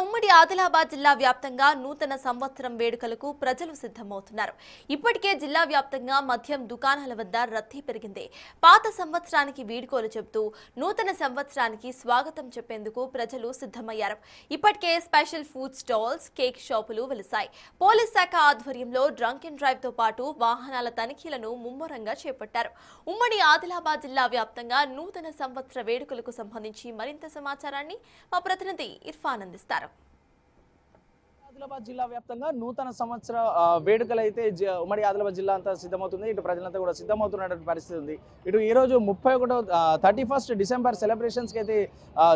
ఉమ్మడి ఆదిలాబాద్ జిల్లా వ్యాప్తంగా నూతన సంవత్సరం వేడుకలకు ప్రజలు సిద్ధమవుతున్నారు. ఇప్పటికే జిల్లా వ్యాప్తంగా మద్యం దుకాణాల వద్ద రద్దీ పెరిగింది. పాత సంవత్సరానికి వీడ్కోలు చెబుతూ నూతన సంవత్సరానికి స్వాగతం చెప్పేందుకు ప్రజలు సిద్ధమయ్యారు. ఇప్పటికే స్పెషల్ ఫుడ్ స్టాల్స్, కేక్ షాపులు వెలిశాయి. పోలీస్ శాఖ ఆధ్వర్యంలో డ్రంక్ అండ్ డ్రైవ్ తో పాటు వాహనాల తనిఖీలను ముమ్మరంగా చేపట్టారు. ఉమ్మడి ఆదిలాబాద్ జిల్లా వ్యాప్తంగా నూతన సంవత్సర వేడుకలకు సంబంధించి మరింత సమాచారాన్ని మా ప్రతినిధి ఇర్ఫాన్ అందిస్తారు. ఆదిలాబాద్ జిల్లా వ్యాప్తంగా నూతన సంవత్సర వేడుకలు అయితే ఉమ్మడి ఆదిలాబాద్ జిల్లా అంతా సిద్ధమవుతుంది. ఇటు ప్రజలంతా కూడా సిద్ధమవుతున్నటువంటి పరిస్థితి ఉంది. ఇటు ఈ రోజు 31 డిసెంబర్ సెలబ్రేషన్స్కి అయితే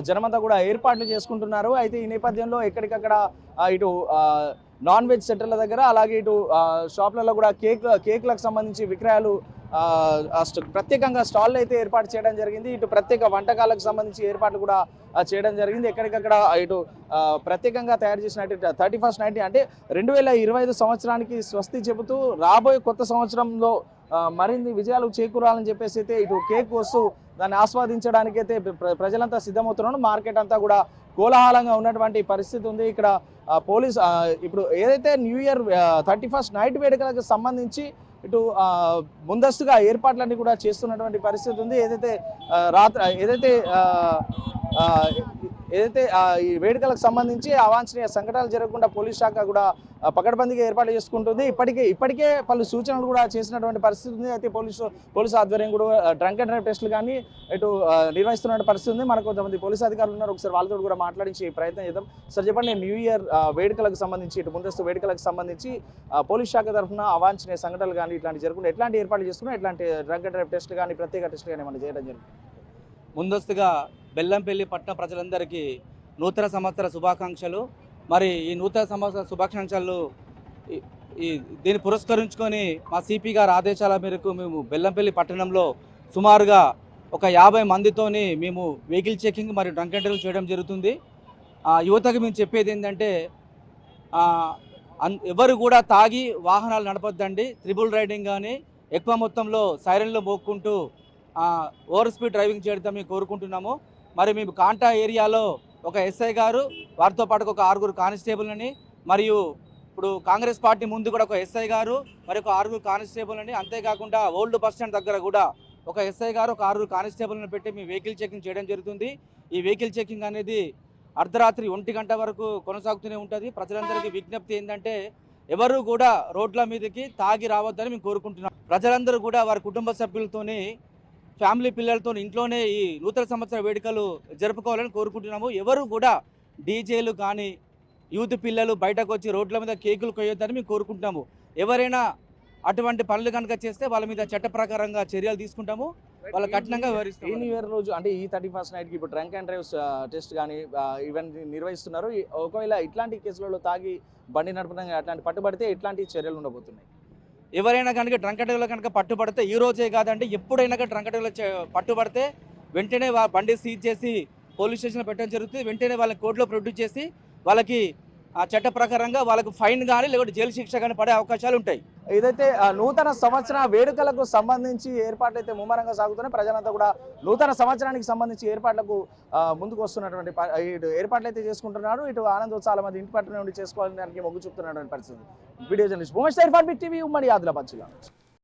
జనమంతా కూడా ఏర్పాట్లు చేసుకుంటున్నారు. అయితే ఈ నేపథ్యంలో ఎక్కడికక్కడ ఇటు నాన్ వెజ్ సెంటర్ల దగ్గర, అలాగే ఇటు షాప్లలో కూడా కేక్లకు సంబంధించి విక్రయాలు ప్రత్యేకంగా స్టాళ్ళు అయితే ఏర్పాటు చేయడం జరిగింది. ఇటు ప్రత్యేక వంటకాలకు సంబంధించి ఏర్పాట్లు కూడా చేయడం జరిగింది. ఎక్కడికక్కడ ఇటు ప్రత్యేకంగా తయారు చేసిన 31st నైట్ అంటే 2025 సంవత్సరానికి స్వస్తి చెబుతూ రాబోయే కొత్త సంవత్సరంలో మరిన్ని విజయాలు చేకూరాలని చెప్పేసి అయితే ఇటు కేక్ వస్తూ దాన్ని ఆస్వాదించడానికి అయితే ప్రజలంతా సిద్ధమవుతున్నారు. మార్కెట్ అంతా కూడా కోలాహలంగా ఉన్నటువంటి పరిస్థితి ఉంది. ఇక్కడ పోలీస్ ఇప్పుడు ఏదైతే న్యూ ఇయర్ 31st నైట్ వేడుకలకు సంబంధించి ఇటు ముందస్తుగా ఏర్పాట్లన్నీ కూడా చేస్తున్నటువంటి పరిస్థితి ఉంది. ఏదైతే ఈ వేడుకలకు సంబంధించి అవాంఛనీయ సంఘటనలు జరగకుండా పోలీస్ శాఖ కూడా పకడ్బందీగా ఏర్పాటు చేసుకుంటుంది. ఇప్పటికే పలు సూచనలు కూడా చేసినటువంటి పరిస్థితి ఉంది. అయితే పోలీసు ఆధ్వర్యం కూడా డ్రంక్ అండ్ డ్రైవ్ టెస్టులు కానీ ఇటు నిర్వహిస్తున్న పరిస్థితి ఉంది. మనకు కొంతమంది పోలీసు అధికారులు ఉన్నారు. ఒకసారి వాళ్ళతో కూడా మాట్లాడించి ప్రయత్నం చేద్దాం. సార్ చెప్పండి, న్యూ ఇయర్ వేడుకలకు సంబంధించి ఇటు ముందస్తు వేడుకలకు సంబంధించి పోలీస్ శాఖ తరఫున అవాంఛనీయ సంఘటనలు కానీ ఇట్లాంటి జరగకుండా ఎట్లాంటి ఏర్పాట్లు చేస్తున్నారు? ఎట్లాంటి డ్రంక్ అండ్ డ్రైవ్ టెస్టులు కానీ ప్రత్యేక టెస్టులు కానీ ఏమైనా చేయడం జరుగుతుంది? ముందస్తుగా బెల్లంపల్లి పట్టణ ప్రజలందరికీ నూతన సంవత్సర శుభాకాంక్షలు. మరి ఈ నూతన సంవత్సర శుభాకాంక్షలు దీన్ని పురస్కరించుకొని మా సిపి గారి ఆదేశాల మేరకు మేము బెల్లంపల్లి పట్టణంలో సుమారుగా ఒక 50 మందితోని మేము వెహికల్ చెకింగ్ మరియు డ్రంక్ అండ్ డ్రైవ్ చేయడం జరుగుతుంది. యువతకు మేము చెప్పేది ఏంటంటే ఎవరు కూడా తాగి వాహనాలు నడపొద్దండి. త్రిబుల్ రైడింగ్ కానీ ఎక్కువ మొత్తంలో సైరన్లు మోక్కుంటూ ఓవర్ స్పీడ్ డ్రైవింగ్ చేయడం మేము కోరుకుంటున్నాము. మరి మేము కాంటా ఏరియాలో ఒక ఎస్ఐ గారు, వారితో పాటు ఒక 6 కానిస్టేబుల్ని, మరియు ఇప్పుడు కాంగ్రెస్ పార్టీ ముందు కూడా ఒక ఎస్ఐ గారు, మరి ఒక 6 కానిస్టేబుల్ని, అంతేకాకుండా ఓల్డ్ బస్ స్టాండ్ దగ్గర కూడా ఒక ఎస్ఐ గారు, ఒక 6 కానిస్టేబుల్ని పెట్టి మేము వెహికల్ చెకింగ్ చేయడం జరుగుతుంది. ఈ వెహికల్ చెకింగ్ అనేది అర్ధరాత్రి 1 గంట వరకు కొనసాగుతూనే ఉంటుంది. ప్రజలందరికీ విజ్ఞప్తి ఏంటంటే ఎవరు కూడా రోడ్ల మీదకి తాగి రావద్దని మేము కోరుకుంటున్నాం. ప్రజలందరూ కూడా వారి కుటుంబ సభ్యులతోని, ఫ్యామిలీ పిల్లలతో ఇంట్లోనే ఈ నూతన సంవత్సర వేడుకలు జరుపుకోవాలని కోరుకుంటున్నాము. ఎవరు కూడా డీజేలు కానీ యూత్ పిల్లలు బయటకు వచ్చి రోడ్ల మీద కేకులు కొయ్యొద్దని మేము కోరుకుంటున్నాము. ఎవరైనా అటువంటి పనులు కనుక చేస్తే వాళ్ళ మీద చట్ట ప్రకారంగా చర్యలు తీసుకుంటాము. వాళ్ళ కఠినంగా వివరిస్తాము. ఈ న్యూ ఇయర్ రోజు అంటే ఈ 31st నైట్కి ఇప్పుడు డ్రంక్ అండ్ డ్రైవ్ టెస్ట్ కానీ ఇవన్నీ నిర్వహిస్తున్నారు. ఒకవేళ ఇట్లాంటి కేసులలో తాగి బండి నడపడం అట్లాంటి పట్టుబడితే ఎట్లాంటి చర్యలు ఉండబోతున్నాయి? ఎవరైనా కనుక డ్రంక్ అండ్ డ్రైవ్లో కనుక పట్టుబడితే, ఈ రోజే కాదండి ఎప్పుడైనా డ్రంక్ అండ్ డ్రైవ్లో పట్టుబడితే వెంటనే బండి సీజ్ చేసి పోలీస్ స్టేషన్లో పెట్టడం జరుగుతుంది. వెంటనే వాళ్ళకి కోర్టులో ప్రొడ్యూస్ చేసి వాళ్ళకి ఆ చట్ట ప్రకారంగా వాళ్ళకు ఫైన్ కానీ లేకపోతే జైలు శిక్ష కానీ పడే అవకాశాలు ఉంటాయి. ఏదైతే నూతన సంవత్సర వేడుకలకు సంబంధించి ఏర్పాట్లు అయితే ముమ్మరంగా సాగుతున్నాయి. ప్రజలంతా కూడా నూతన సంవత్సరానికి సంబంధించి ఏర్పాట్లకు ముందుకు వస్తున్నటువంటి ఏర్పాట్లు అయితే చేసుకుంటున్నారు. ఇటు ఆనందోత్సవాల మంది ఇంటి పట్టున నుండి చేసుకోవాలని మొగ్గు చూపుతున్నటువంటి పరిస్థితి. Video journalist Bhumesh Irfan, big TV, ఉమ్మడి ఆదిలాబాద్ జిల్లా.